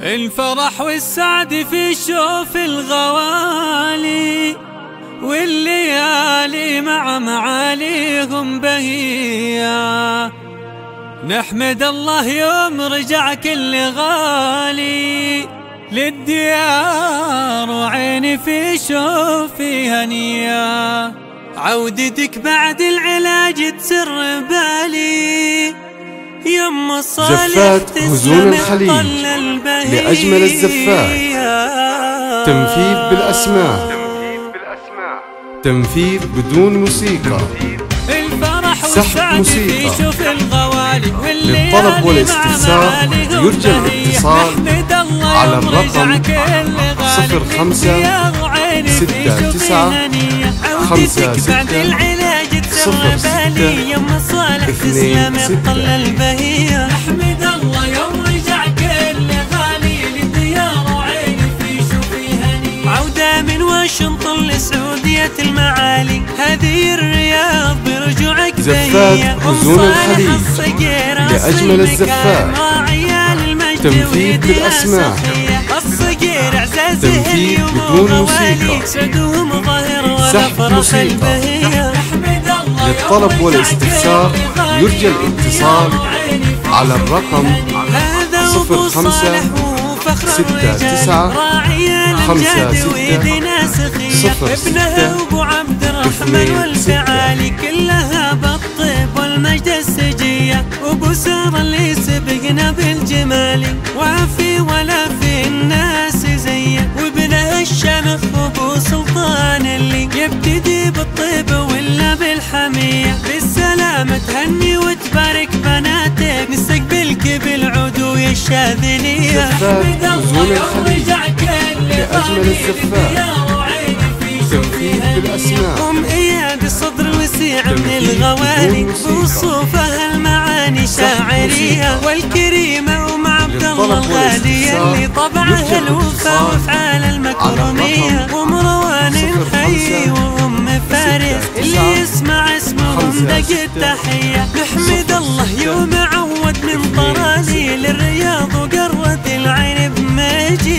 الفرح والسعد في شوف الغوالي، والليالي مع معاليهم بهية. نحمد الله يوم رجع كل غالي للديار، وعيني في شوفي هنية. عودتك بعد العلاج تسر بالي، يم الصالح زفات هزون الخليج لأجمل الزفات. تنفيذ بالأسماء، تنفيذ بدون موسيقى، سحب موسيقى. للطلب والاستفسار يرجى الاتصال على الرقم 0569560626. أحمد الله يوم رجع كل غالي للديار، وعيني في شوفي هنية. عودة من واشنطن لسعودية المعالي، هذه الرياض برجوعك زفات هزون الخليج لأجمل الزفات. تنفيذ بالأسماء، تنفيذ بدون موسيقى، سحب موسيقى. للطلب والاستفسار يرجى الاتصال على الرقم 0556560626. كلها بالطيب والمجد السجية، وابو سارة اللي سبقنا بالجمال، وفي ولا في الناس زيه، وابن الشمخ وابو سلطان اللي يبتدي بالطيب ولا بالحمية. بالسلامة تهني وتبارك بناتك، نستقبلك بالعدو الشاذلية. زفات هزون الخليج لأجمل الزفات. تنفيذ بالأسماء، أم إياد الصدر الوسيع من الغوالي، بوصوفها المعاني شاعرية، والكريمة أم عبد الله الغالية، اللي طبعها الوفا وافعال المكرمية. ومروان الحي وأم فارس، اللي يسمع اسمهم دق التحية. نحمد الله يوم عود من طرالي للرياض، وقرة العين بمجيد.